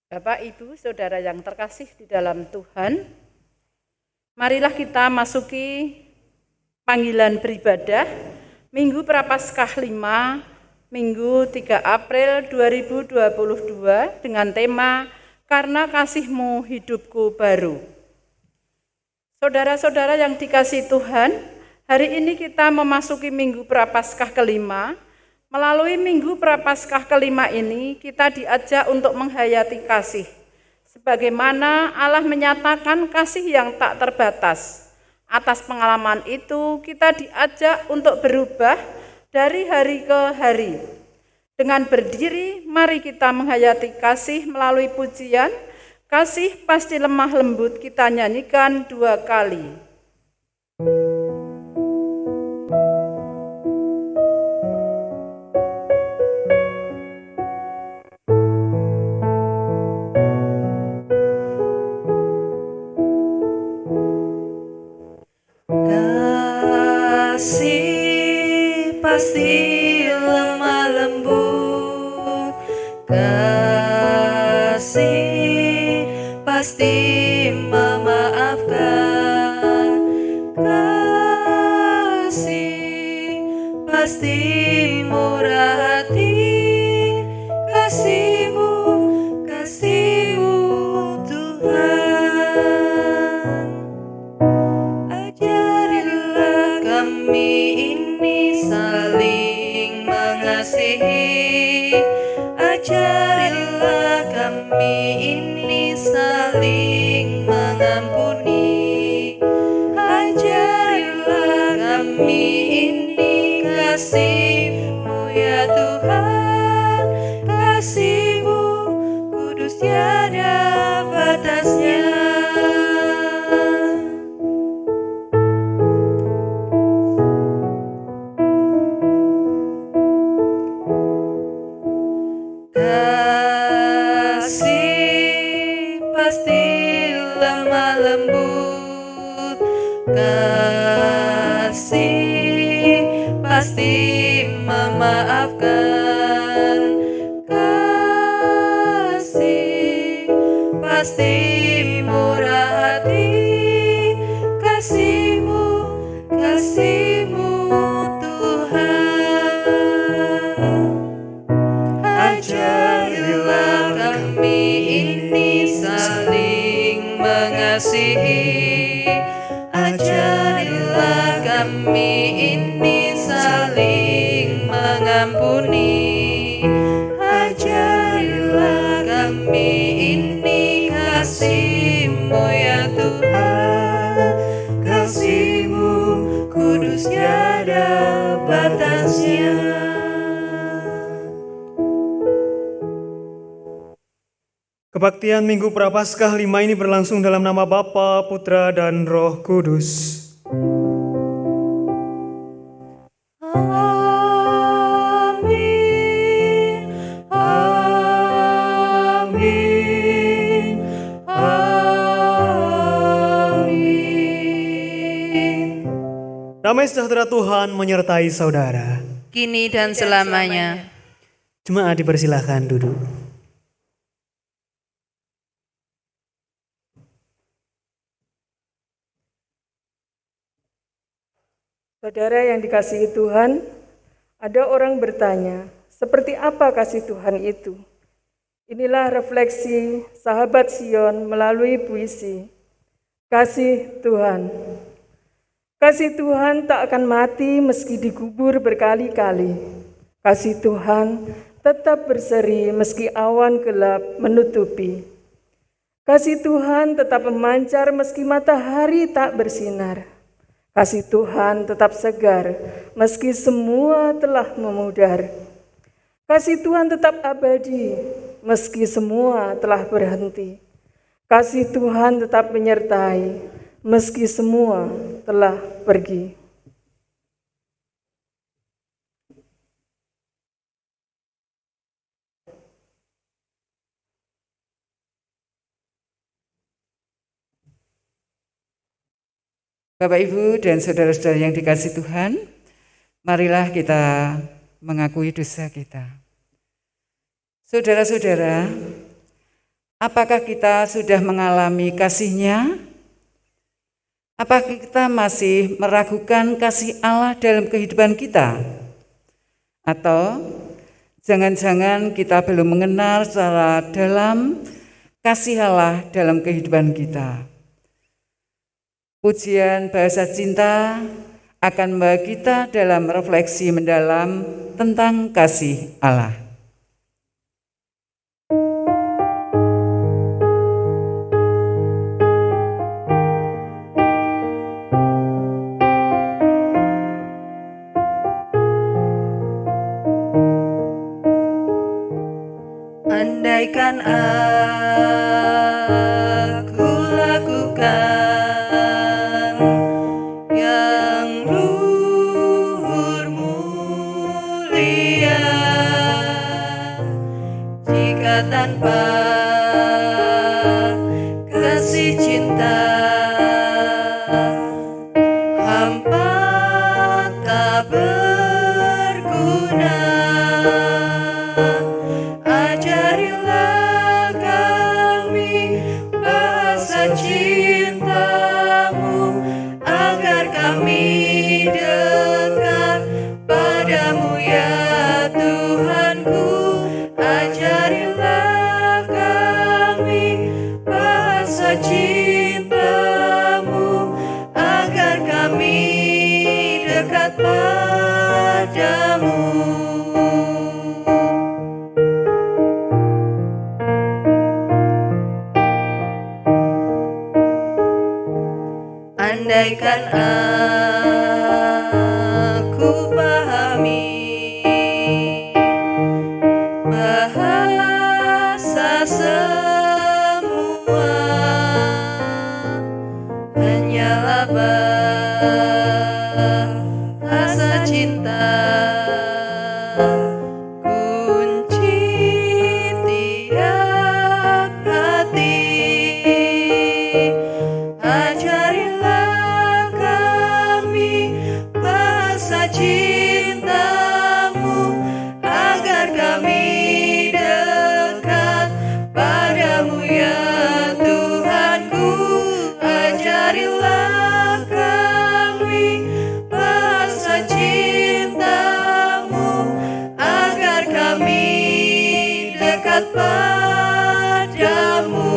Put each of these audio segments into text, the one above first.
Bapak, Ibu, Saudara yang terkasih di dalam Tuhan, marilah kita masuki panggilan beribadah Minggu Prapaskah 5, Minggu 3 April 2022 dengan tema Karena Kasih-Mu Hidupku Baru. Saudara-saudara yang dikasihi Tuhan, hari ini kita memasuki Minggu Prapaskah kelima. Melalui Minggu Prapaskah kelima ini, kita diajak untuk menghayati kasih. Sebagaimana Allah menyatakan kasih yang tak terbatas. Atas pengalaman itu, kita diajak untuk berubah dari hari ke hari. Dengan berdiri, mari kita menghayati kasih melalui pujian. Kasih pasti lemah lembut, kita nyanyikan 2 kali. Kasih pasti lemah lembut, kasih pasti memaafkan, kasih pasti murah hati, kasih-Mu Tuhan. Ajarilah kami ini saling mengasihi, ajarilah kami ini saling mengampuni, ajarilah kami ini kasih-Mu ya Tuhan, kasih-Mu kudus tiada batasnya. Kasih pasti lemah lembut, kasih pasti memaafkan, kasih pasti murah hati, kasih-Mu Tuhan. Ajarilah kami ini saling mengasihi, ajarilah kami ini saling mengampuni, ajarilah kami ini kasih-Mu ya Tuhan, kasih-Mu kudus tiada batasnya. Kebaktian Minggu Prapaskah 5 ini berlangsung dalam nama Bapa, Putra, dan Roh Kudus. Amin, amin, amin. Damai sejahtera Tuhan menyertai saudara. Kini dan selamanya. Jemaat dipersilahkan duduk. Saudara yang dikasihi Tuhan, ada orang bertanya, seperti apa kasih Tuhan itu? Inilah refleksi sahabat Sion melalui puisi. Kasih Tuhan. Kasih Tuhan tak akan mati meski dikubur berkali-kali. Kasih Tuhan tetap berseri meski awan gelap menutupi. Kasih Tuhan tetap memancar meski matahari tak bersinar. Kasih Tuhan tetap segar, meski semua telah memudar. Kasih Tuhan tetap abadi, meski semua telah berhenti. Kasih Tuhan tetap menyertai, meski semua telah pergi. Bapak, Ibu, dan saudara-saudara yang dikasihi Tuhan, marilah kita mengakui dosa kita. Saudara-saudara, Apakah kita sudah mengalami kasih-Nya? Apakah kita masih meragukan kasih Allah dalam kehidupan kita? Atau jangan-jangan kita belum mengenal secara dalam kasih Allah dalam kehidupan kita? Pujian bahasa cinta akan membawa kita dalam refleksi mendalam tentang kasih Allah. Andaikan aku lakukan yang luhur mulia, jika tanpa kasih cinta hampa tak berguna. Ajarilah kami bahasa cinta-Mu, agar kami dekat padamu ya Tuhanku. Ajarilah kami bahasa cinta-Mu, agar kami dekat padamu. Andaikan aku pahami bahasa semua, hanyalah bahasa cinta, kunci tiap hati. Ajarilah kami bahasa cinta-Mu, agar kami dekat padamu ya Tuhanku. Ajarilah kami bahasa cinta-Mu, agar kami dekat padamu.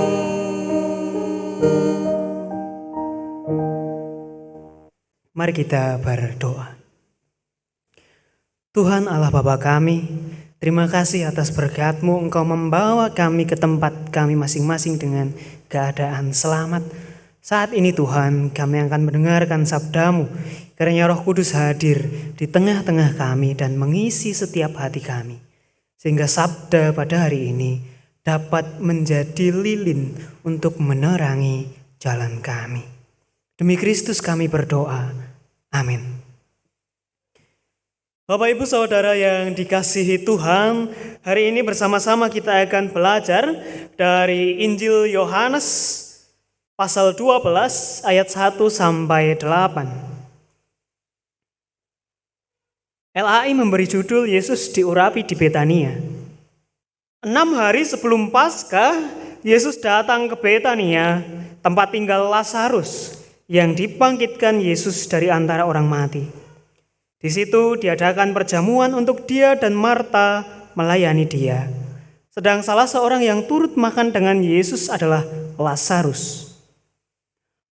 Mari kita berdoa. Tuhan Allah Bapa kami, terima kasih atas berkat-Mu. Engkau membawa kami ke tempat kami masing-masing dengan keadaan selamat. Saat ini Tuhan, kami akan mendengarkan sabda-Mu. Kiranya Roh Kudus hadir di tengah-tengah kami dan mengisi setiap hati kami. Sehingga sabda pada hari ini dapat menjadi lilin untuk menerangi jalan kami. Demi Kristus kami berdoa. Amin. Bapak Ibu Saudara yang dikasihi Tuhan, hari ini bersama-sama kita akan belajar dari Injil Yohanes pasal 12 ayat 1 sampai 8. LAI memberi judul Yesus diurapi di Betania. 6 hari sebelum Paskah, Yesus datang ke Betania, tempat tinggal Lazarus, yang dibangkitkan Yesus dari antara orang mati. Di situ diadakan perjamuan untuk dia dan Marta melayani dia. Sedang salah seorang yang turut makan dengan Yesus adalah Lazarus.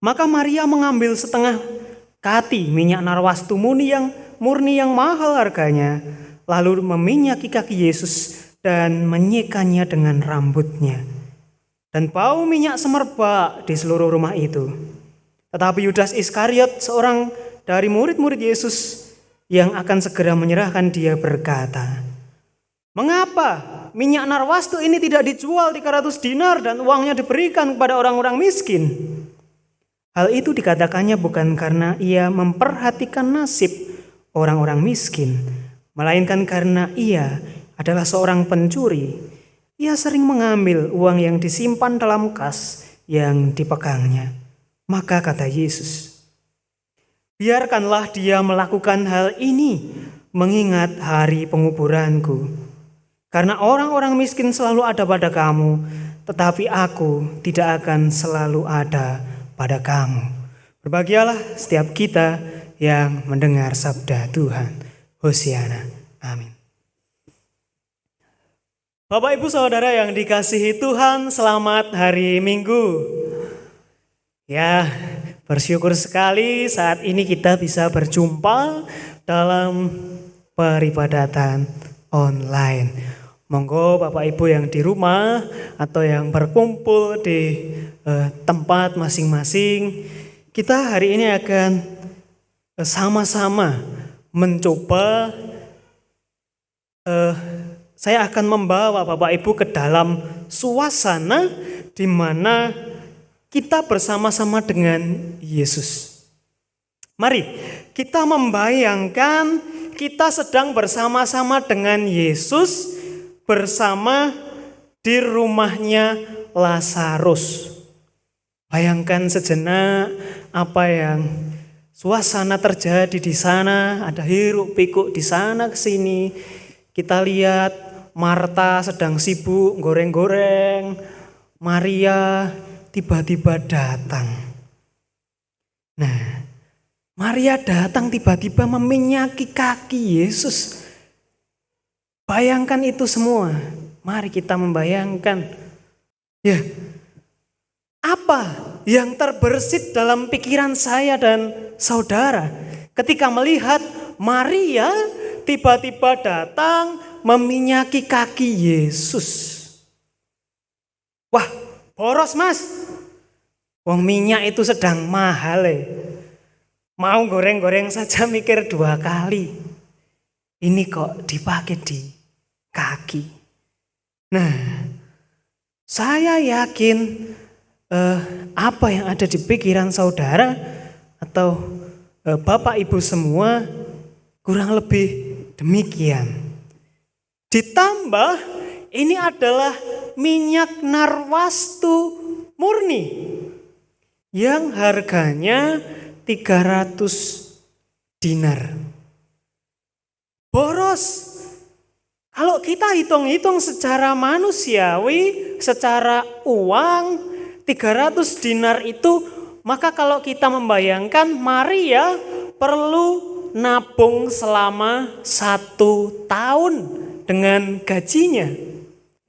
Maka Maria mengambil setengah kati minyak narwastu murni yang mahal harganya, lalu meminyaki kaki Yesus dan menyikannya dengan rambutnya. Dan bau minyak semerbak di seluruh rumah itu. Tetapi Yudas Iskariot, seorang dari murid-murid Yesus yang akan segera menyerahkan dia, berkata, "Mengapa minyak narwastu ini tidak dijual 300 dinar dan uangnya diberikan kepada orang-orang miskin?" Hal itu dikatakannya bukan karena ia memperhatikan nasib orang-orang miskin, melainkan karena ia adalah seorang pencuri. Ia sering mengambil uang yang disimpan dalam kas yang dipegangnya. Maka kata Yesus, "Biarkanlah dia melakukan hal ini mengingat hari penguburanku. Karena orang-orang miskin selalu ada pada kamu, tetapi aku tidak akan selalu ada pada kamu. Berbahagialah setiap kita yang mendengar sabda Tuhan. Hosiana. Amin. Bapak Ibu Saudara yang dikasihi Tuhan, selamat hari Minggu. Ya, bersyukur sekali saat ini kita bisa berjumpa dalam peribadatan online. Monggo Bapak Ibu yang di rumah atau yang berkumpul di tempat masing-masing, kita hari ini akan sama-sama mencoba, saya akan membawa Bapak Ibu ke dalam suasana di mana kita bersama-sama dengan Yesus. Mari kita membayangkan kita sedang bersama-sama dengan Yesus bersama di rumahnya Lazarus. Bayangkan sejenak apa yang suasana terjadi di sana, ada hiruk pikuk di sana ke sini. Kita lihat Marta sedang sibuk goreng-goreng, Maria tiba-tiba datang. Nah, Maria datang tiba-tiba meminyaki kaki Yesus. Bayangkan itu semua. Mari kita membayangkan. Ya, apa yang terbersit dalam pikiran saya dan saudara ketika melihat Maria tiba-tiba datang meminyaki kaki Yesus? Wah, boros mas. Wong minyak itu sedang mahal. Mau goreng-goreng saja mikir 2 kali. Ini kok dipakai di kaki. Nah, saya yakin apa yang ada di pikiran saudara atau Bapak Ibu semua kurang lebih demikian. Ditambah ini adalah minyak narwastu murni yang harganya 300 dinar. Boros. Kalau kita hitung-hitung secara manusiawi, secara uang, 300 dinar itu, maka kalau kita membayangkan Maria perlu nabung selama 1 tahun dengan gajinya.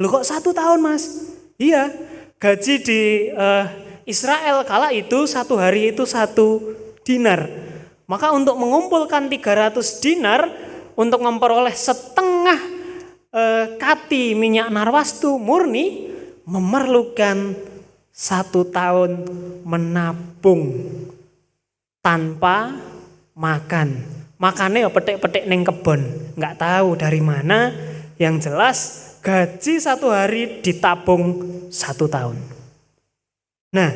Loh kok 1 tahun mas? Iya, gaji di Israel kala itu 1 hari itu 1 dinar. Maka untuk mengumpulkan 300 dinar, untuk memperoleh setengah kati minyak narwastu murni, memerlukan 1 tahun menabung tanpa makan. Makannya ya petik-petik neng kebon, nggak tahu dari mana. Yang jelas gaji 1 hari ditabung 1 tahun. Nah,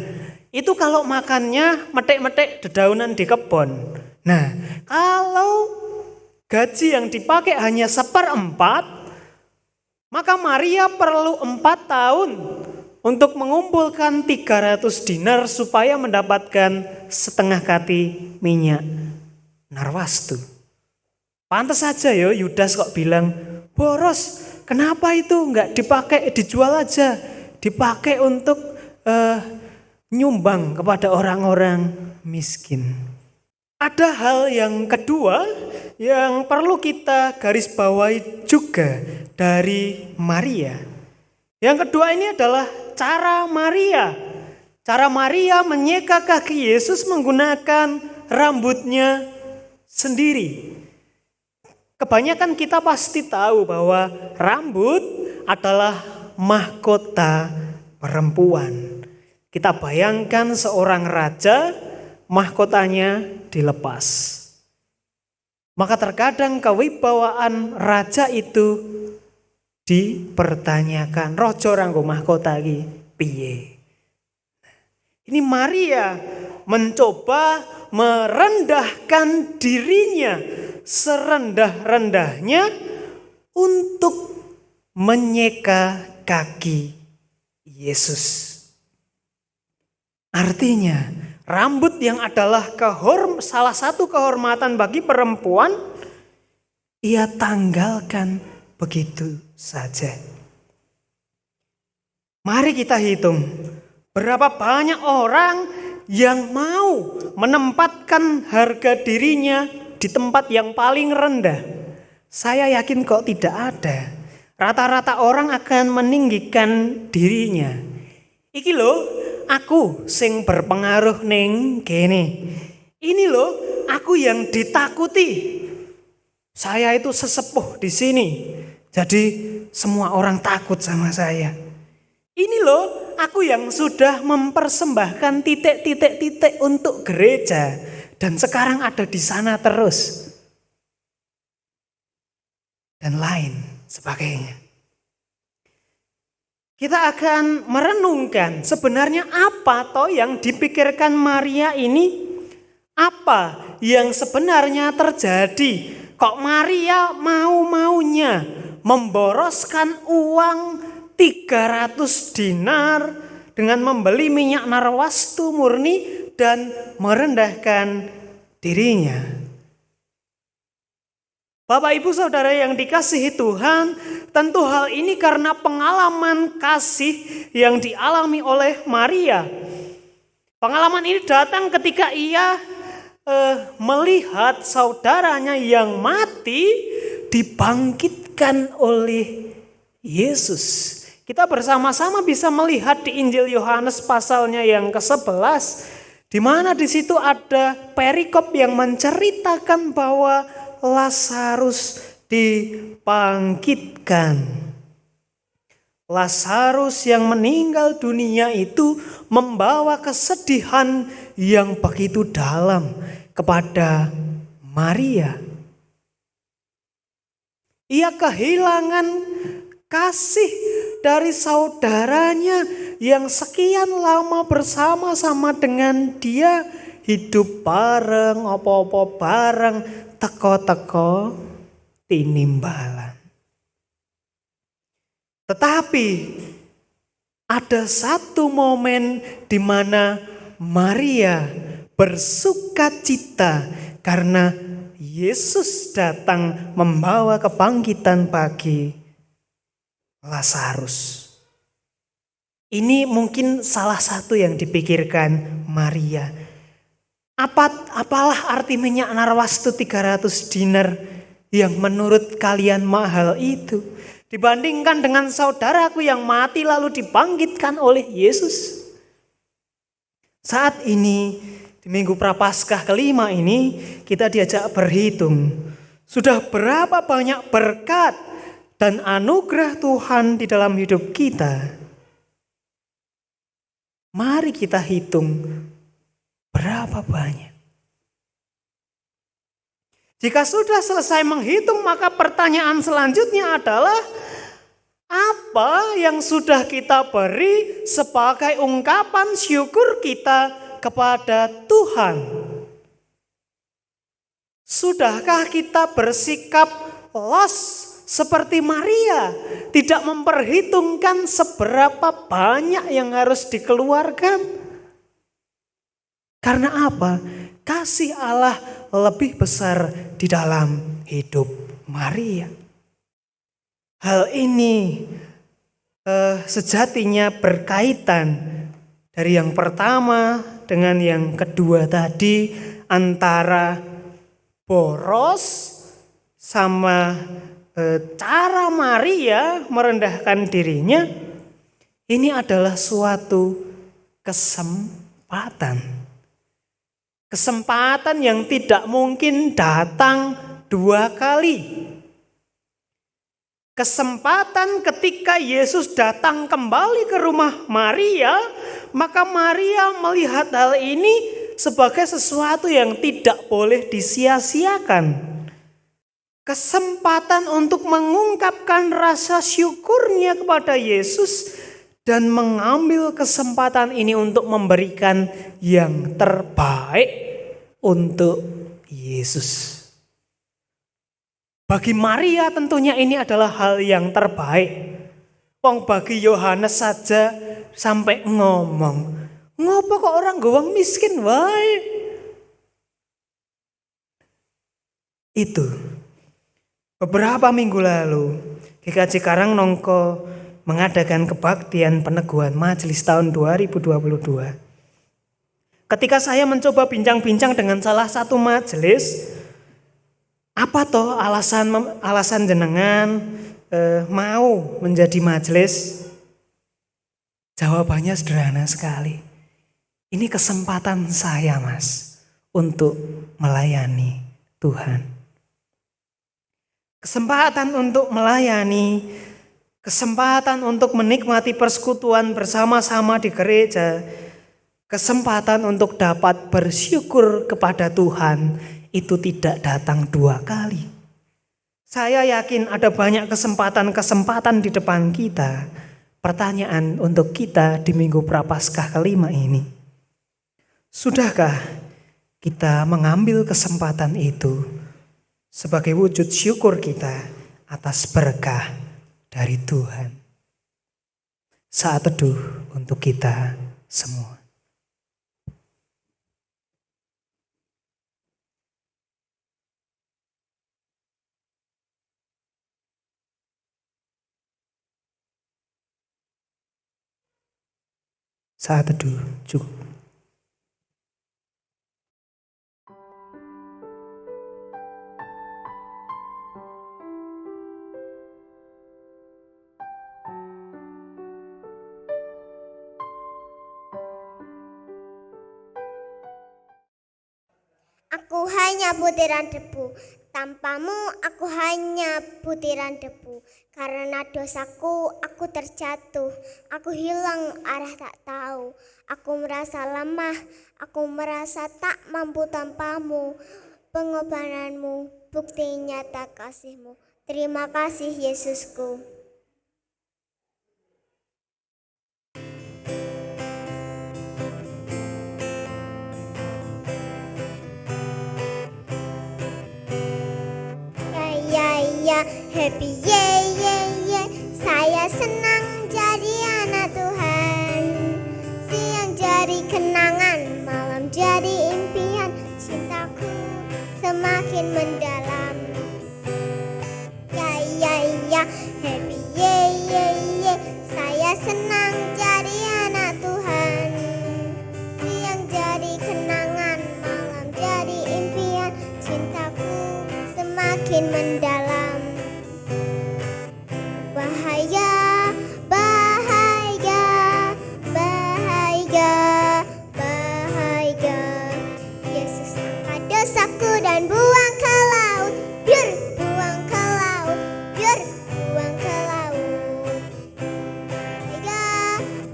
itu kalau makannya metik-metik dedaunan di kebon. Nah, kalau gaji yang dipakai hanya 1/4, maka Maria perlu 4 tahun untuk mengumpulkan 300 dinar supaya mendapatkan setengah kati minyak narwastu. Pantas saja ya Yudas kok bilang, boros, kenapa itu enggak dipakai, dijual aja, dipakai untuk nyumbang kepada orang-orang miskin. Ada hal yang kedua yang perlu kita garis bawahi juga dari Maria. Yang kedua ini adalah cara Maria. Cara Maria menyeka kaki Yesus menggunakan rambutnya sendiri. Kebanyakan kita pasti tahu bahwa rambut adalah mahkota perempuan. Kita bayangkan seorang raja, mahkotanya dilepas. Maka terkadang kewibawaan raja itu dipertanyakan. Rojo ranggo mahkota iki piye? Ini Maria mencoba merendahkan dirinya serendah-rendahnya untuk menyeka kaki Yesus. Artinya, rambut yang adalah salah satu kehormatan bagi perempuan, ia tanggalkan begitu saja. Mari kita hitung berapa banyak orang yang mau menempatkan harga dirinya di tempat yang paling rendah. Saya yakin kok tidak ada. Rata-rata orang akan meninggikan dirinya. Iki lho, aku sing berpengaruh ning kene. Ini loh, aku yang ditakuti. Saya itu sesepuh di sini. Jadi semua orang takut sama saya. Ini loh, aku yang sudah mempersembahkan titik-titik untuk gereja. Dan sekarang ada di sana terus. Dan lain sebagainya. Kita akan merenungkan sebenarnya apa toh yang dipikirkan Maria ini. Apa yang sebenarnya terjadi? Kok Maria mau-maunya memboroskan uang 300 dinar dengan membeli minyak narwastu murni dan merendahkan dirinya. Bapak Ibu Saudara yang dikasihi Tuhan, tentu hal ini karena pengalaman kasih yang dialami oleh Maria. Pengalaman ini datang ketika ia melihat saudaranya yang mati dibangkitkan oleh Yesus. Kita bersama-sama bisa melihat di Injil Yohanes pasalnya yang ke-11, di mana di situ ada perikop yang menceritakan bahwa Lazarus dibangkitkan. Lazarus yang meninggal dunia itu membawa kesedihan yang begitu dalam kepada Maria. Ia kehilangan kasih dari saudaranya yang sekian lama bersama-sama dengan dia, hidup bareng, apa-apa bareng, teko-teko tinimbalan. Tetapi ada satu momen di mana Maria bersukacita karena Yesus datang membawa kebangkitan bagi Lazarus. Ini mungkin salah satu yang dipikirkan Maria. Apalah arti minyak narwastu 300 dinar yang menurut kalian mahal itu? Dibandingkan dengan saudaraku yang mati lalu dibangkitkan oleh Yesus. Saat ini di Minggu Prapaskah kelima ini kita diajak berhitung. Sudah berapa banyak berkat dan anugerah Tuhan di dalam hidup kita. Mari kita hitung berapa banyak. Jika sudah selesai menghitung, maka pertanyaan selanjutnya adalah apa yang sudah kita beri sebagai ungkapan syukur kita kepada Tuhan? Sudahkah kita bersikap los seperti Maria, tidak memperhitungkan seberapa banyak yang harus dikeluarkan? Karena apa? Kasih Allah lebih besar di dalam hidup Maria. Hal ini sejatinya berkaitan dari yang pertama dengan yang kedua tadi, antara boros sama cara Maria merendahkan dirinya. Ini adalah suatu kesempatan. Kesempatan yang tidak mungkin datang dua kali. Kesempatan ketika Yesus datang kembali ke rumah Maria, maka Maria melihat hal ini sebagai sesuatu yang tidak boleh disia-siakan. Kesempatan untuk mengungkapkan rasa syukurnya kepada Yesus dan mengambil kesempatan ini untuk memberikan yang terbaik untuk Yesus. Bagi Maria tentunya ini adalah hal yang terbaik. Wong bagi Yohanes saja sampai ngomong, ngopo kok orang gowong miskin wae? Itu beberapa minggu lalu GKJ Karang nongko mengadakan kebaktian peneguhan majelis tahun 2022. Ketika saya mencoba bincang-bincang dengan salah satu majelis, apa toh alasan jenengan mau menjadi majelis? Jawabannya sederhana sekali. Ini kesempatan saya, Mas, untuk melayani Tuhan. Kesempatan untuk melayani, kesempatan untuk menikmati persekutuan bersama-sama di gereja, kesempatan untuk dapat bersyukur kepada Tuhan itu tidak datang 2 kali. Saya yakin ada banyak kesempatan-kesempatan di depan kita. Pertanyaan untuk kita di Minggu Prapaskah kelima ini. Sudahkah kita mengambil kesempatan itu sebagai wujud syukur kita atas berkah dari Tuhan? Saat teduh untuk kita semua. Saat teduh cukup. Aku hanya butiran debu, tanpamu aku hanya butiran debu. Karena dosaku aku terjatuh, aku hilang arah tak tahu. Aku merasa lemah, aku merasa tak mampu tanpamu. Pengorbananmu, bukti nyata kasihmu. Terima kasih Yesusku. Happy ye, saya senang jadi anak Tuhan. Siang jadi kenangan, malam jadi impian. Cintaku semakin mendalam. Ya, happy ye, saya senang jadi anak Tuhan. Siang jadi kenangan, malam jadi impian. Cintaku semakin mendalam. Yesus angkat dosaku dan buang ke laut. Biar buang ke laut, biar buang ke laut.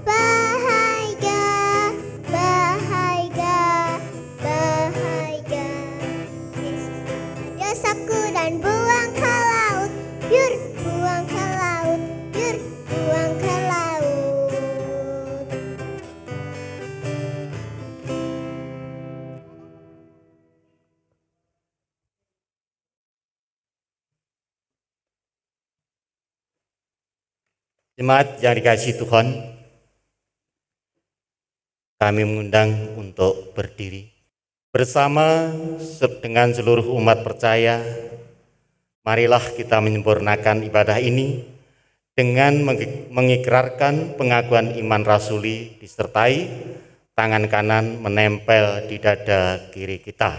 Bahagia. Yesus angkat dosaku dan buang ke laut. Biar buang ke laut, biar buang ke laut. Jemaat yang dikasihi Tuhan, kami mengundang untuk berdiri bersama dengan seluruh umat percaya. Marilah kita menyempurnakan ibadah ini dengan mengikrarkan pengakuan iman rasuli disertai tangan kanan menempel di dada kiri kita.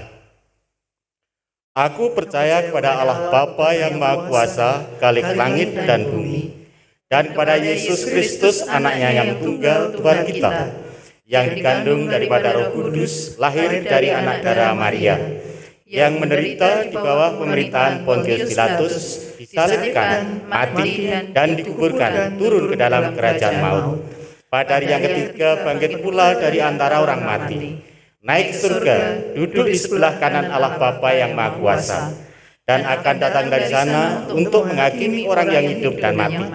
Aku percaya kepada Allah Bapa yang Maha Kuasa, Khalik langit dan bumi, dan kepada Yesus Kristus anaknya yang tunggal Tuhan kita, yang dikandung daripada Roh Kudus, lahir dari anak darah Maria, yang menderita di bawah pemerintahan Pontius Pilatus, disalibkan, mati, dan dikuburkan, turun ke dalam kerajaan maut. Pada hari yang ketiga bangkit pula dari antara orang mati, naik ke surga, duduk di sebelah kanan Allah Bapa yang Maha Kuasa, dan akan datang dari sana untuk menghakimi orang yang hidup dan mati.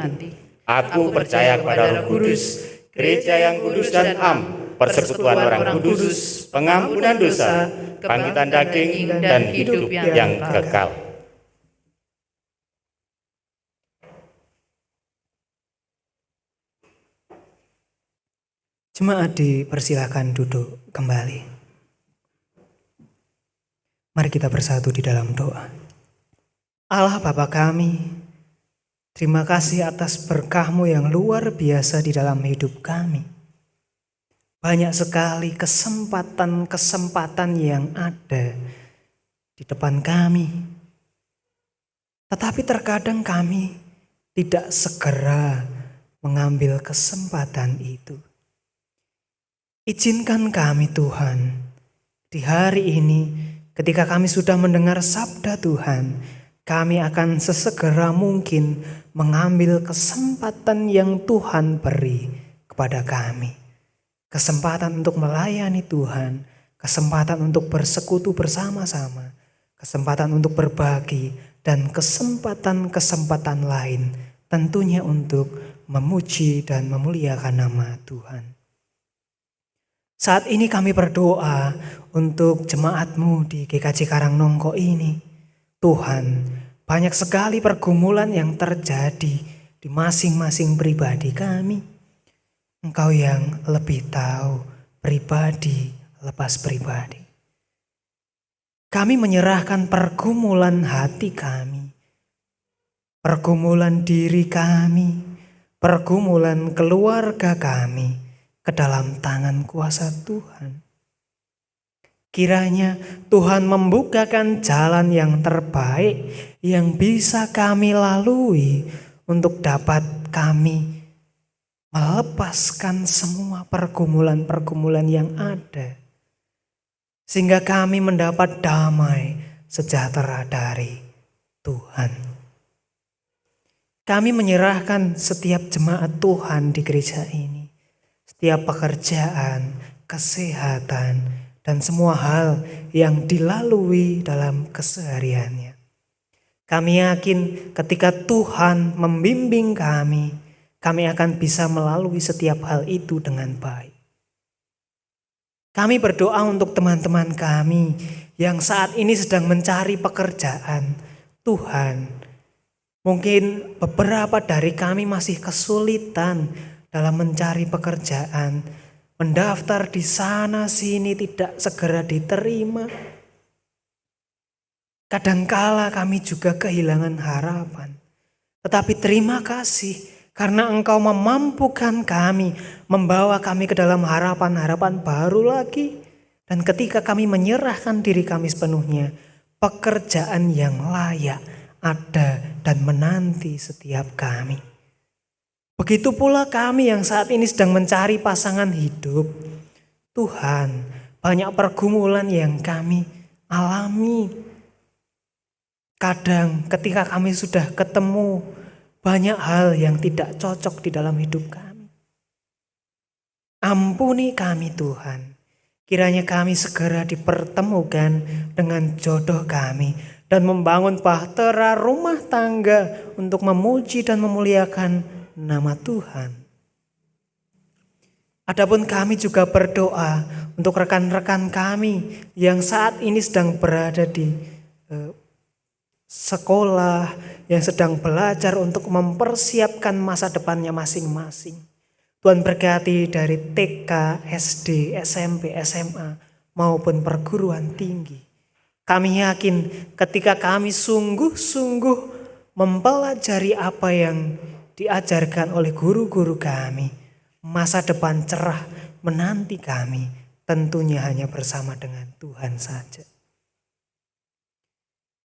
Aku percaya kepada Roh Kudus, gereja yang kudus dan am, persekutuan orang kudus, pengampunan dosa, kebangkitan daging, dan hidup yang kekal. Jemaat dipersilakan duduk kembali. Mari kita bersatu di dalam doa. Allah Bapa kami, Terima kasih atas berkah-Mu yang luar biasa di dalam hidup kami. Banyak sekali kesempatan-kesempatan yang ada di depan kami. Tetapi terkadang kami tidak segera mengambil kesempatan itu. Izinkan kami Tuhan, di hari ini ketika kami sudah mendengar sabda Tuhan, kami akan sesegera mungkin mengambil kesempatan yang Tuhan beri kepada kami. Kesempatan untuk melayani Tuhan, kesempatan untuk bersekutu bersama-sama, kesempatan untuk berbagi, dan kesempatan-kesempatan lain tentunya untuk memuji dan memuliakan nama Tuhan. Saat ini kami berdoa untuk jemaat-Mu di GKJ Karangnongko ini. Tuhan, banyak sekali pergumulan yang terjadi di masing-masing pribadi kami. Engkau yang lebih tahu pribadi lepas pribadi. Kami menyerahkan pergumulan hati kami, pergumulan diri kami, pergumulan keluarga kami ke dalam tangan kuasa Tuhan. Kiranya Tuhan membukakan jalan yang terbaik yang bisa kami lalui untuk dapat kami melepaskan semua pergumulan-pergumulan yang ada. Sehingga kami mendapat damai sejahtera dari Tuhan. Kami menyerahkan setiap jemaat Tuhan di gereja ini. Setiap pekerjaan, kesehatan, dan semua hal yang dilalui dalam kesehariannya. Kami yakin ketika Tuhan membimbing kami akan bisa melalui setiap hal itu dengan baik. Kami berdoa untuk teman-teman kami yang saat ini sedang mencari pekerjaan. Tuhan, mungkin beberapa dari kami masih kesulitan dalam mencari pekerjaan, mendaftar di sana sini tidak segera diterima. Kadangkala kami juga kehilangan harapan. Tetapi terima kasih karena Engkau memampukan kami, membawa kami ke dalam harapan-harapan baru lagi. Dan ketika kami menyerahkan diri kami sepenuhnya, pekerjaan yang layak ada dan menanti setiap kami. Begitu pula kami yang saat ini sedang mencari pasangan hidup. Tuhan, banyak pergumulan yang kami alami. Kadang ketika kami sudah ketemu, banyak hal yang tidak cocok di dalam hidup kami. Ampuni kami Tuhan. Kiranya kami segera dipertemukan dengan jodoh kami dan membangun bahtera rumah tangga untuk memuji dan memuliakan nama Tuhan. Adapun kami juga berdoa untuk rekan-rekan kami yang saat ini sedang berada di sekolah, yang sedang belajar untuk mempersiapkan masa depannya masing-masing. Tuhan berkati dari TK, SD, SMP, SMA maupun perguruan tinggi. Kami yakin ketika kami sungguh-sungguh mempelajari apa yang diajarkan oleh guru-guru kami, masa depan cerah menanti kami, tentunya hanya bersama dengan Tuhan saja.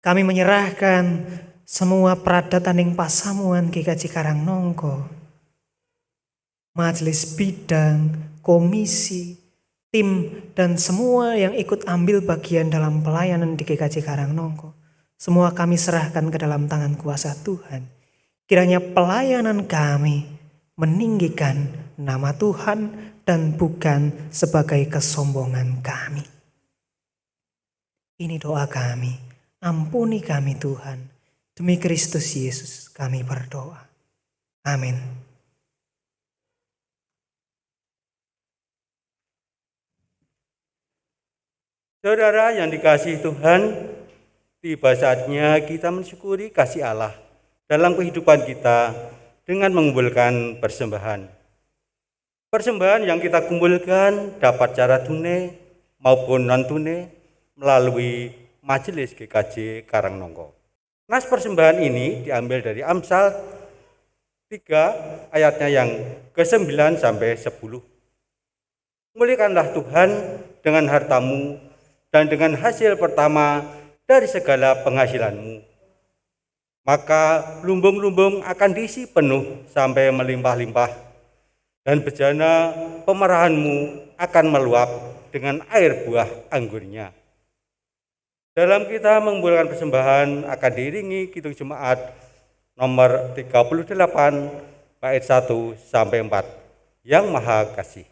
Kami menyerahkan semua pradataning pasamuan GKJ Karangnongko, majelis bidang, komisi, tim, dan semua yang ikut ambil bagian dalam pelayanan di GKJ Karangnongko. Semua kami serahkan ke dalam tangan kuasa Tuhan. Kiranya pelayanan kami meninggikan nama Tuhan dan bukan sebagai kesombongan kami. Ini doa kami. Ampuni kami Tuhan. Demi Kristus Yesus kami berdoa. Amin. Saudara yang dikasihi Tuhan, tiba saatnya kita mensyukuri kasih Allah dalam kehidupan kita dengan mengumpulkan persembahan. Persembahan yang kita kumpulkan dapat secara tunai maupun non-tunai melalui Majelis GKJ Karangnongko. Nas persembahan ini diambil dari Amsal 3 ayatnya yang ke-9 sampai 10. Muliakanlah Tuhan dengan hartamu dan dengan hasil pertama dari segala penghasilanmu. Maka lumbung-lumbung akan diisi penuh sampai melimpah-limpah, dan bejana pemerahanmu akan meluap dengan air buah anggurnya. Dalam kita mengumpulkan persembahan akan diiringi Kidung Jemaat nomor 38 bait 1 sampai 4. Yang Maha Kasih.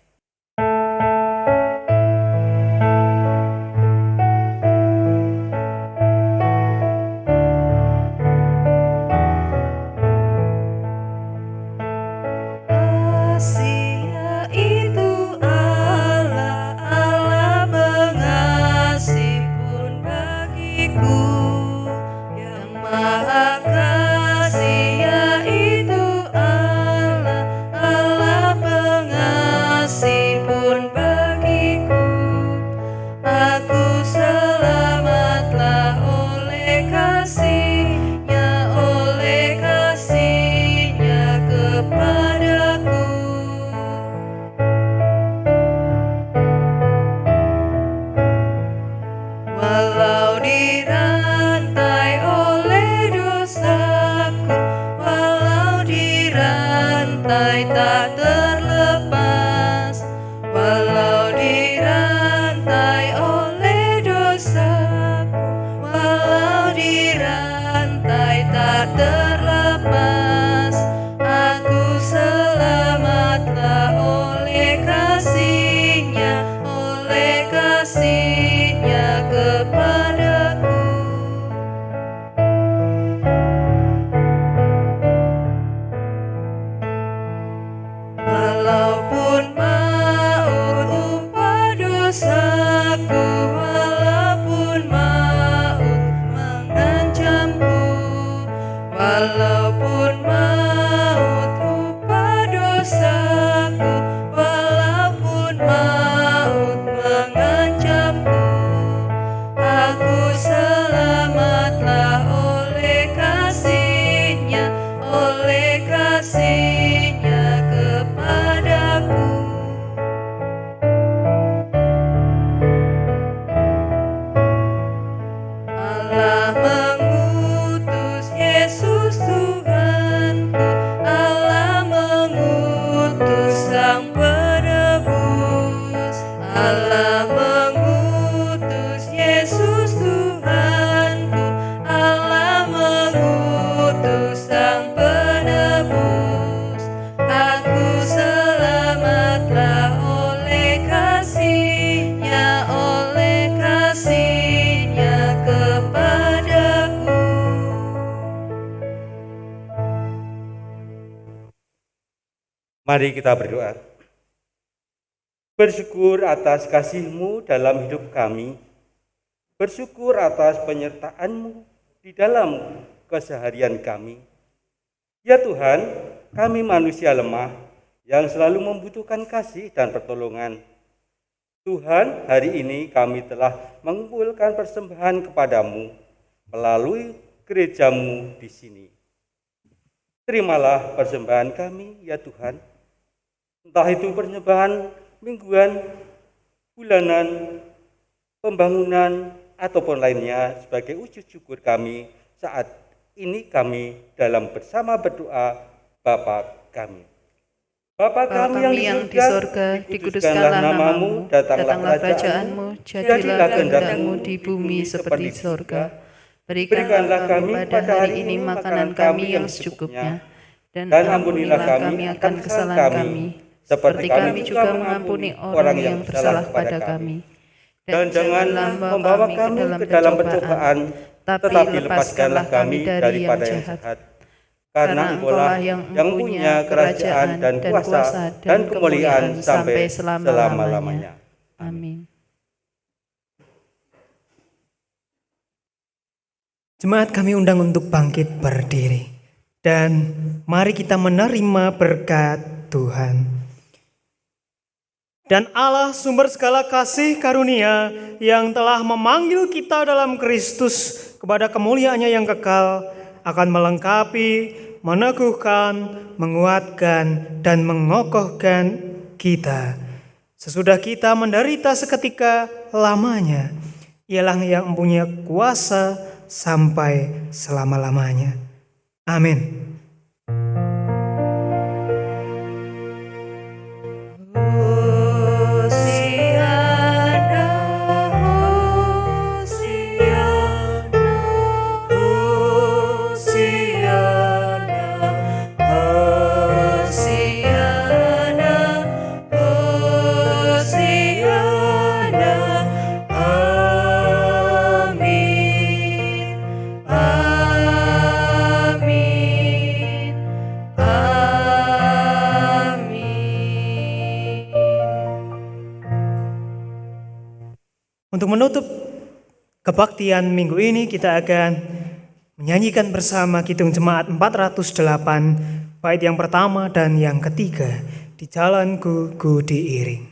Asia itu Allah, Allah pengasih pun bagiku. Yang Maha Kasih yaitu Allah, Allah pengasih pun bagiku. Aku selamatlah oleh kasih-Nya kepadaku. Walau dirantai oleh dosaku, walau dirantai tak terlepas, walau dirantai oleh dosaku, walau dirantai tak terlepas, aku selamatlah oleh kasih-Nya kepadaku. Walaupun maut upah dosaku, walaupun maut mengancamku, walaupun maut upah dosaku, walaupun maut mengancamku, aku selamatlah oleh kasih-Nya kepadaku. Allah mengutus Yesus Tuhanku, Allah mengutus Sang Penebus, Allah mengutus Yesus Tuhanku, Allah mengutus Sang Penebus. Aku selamatlah oleh kasih-Nya kepadaku. Mari kita berdoa. Bersyukur atas kasih-Mu dalam hidup kami. Bersyukur atas penyertaan-Mu di dalam keseharian kami. Ya Tuhan, kami manusia lemah yang selalu membutuhkan kasih dan pertolongan. Tuhan, hari ini kami telah mengumpulkan persembahan kepadamu melalui gereja-Mu di sini. Terimalah persembahan kami, ya Tuhan. Entah itu persembahan mingguan, bulanan, pembangunan, ataupun lainnya sebagai wujud syukur kami saat ini kami dalam bersama berdoa Bapa kami. Bapa kami yang di surga, dikuduskanlah namamu, datanglah kerajaanmu, jadilah kehendak-Mu di bumi seperti di surga. Berikanlah kami pada hari ini makanan kami yang secukupnya, dan ampunilah kami akan kesalahan kami, seperti kami juga mengampuni orang yang bersalah kepada kami. Dan janganlah membawa kami ke dalam pencobaan, tetapi lepaskanlah kami daripada yang jahat. Karena Engkau-lah yang punya kerajaan dan kuasa dan kemuliaan sampai selama-lamanya. Amin. Jemaat kami undang untuk bangkit berdiri. Dan mari kita menerima berkat Tuhan. Dan Allah sumber segala kasih karunia yang telah memanggil kita dalam Kristus kepada kemuliaannya yang kekal akan melengkapi, meneguhkan, menguatkan, dan mengokohkan kita. Sesudah kita menderita seketika lamanya, Ialah yang mempunyai kuasa sampai selama-lamanya. Amin. Untuk menutup kebaktian minggu ini, kita akan menyanyikan bersama Kidung Jemaat 408, bait yang pertama dan yang ketiga, Di Jalanku Ku Diiring.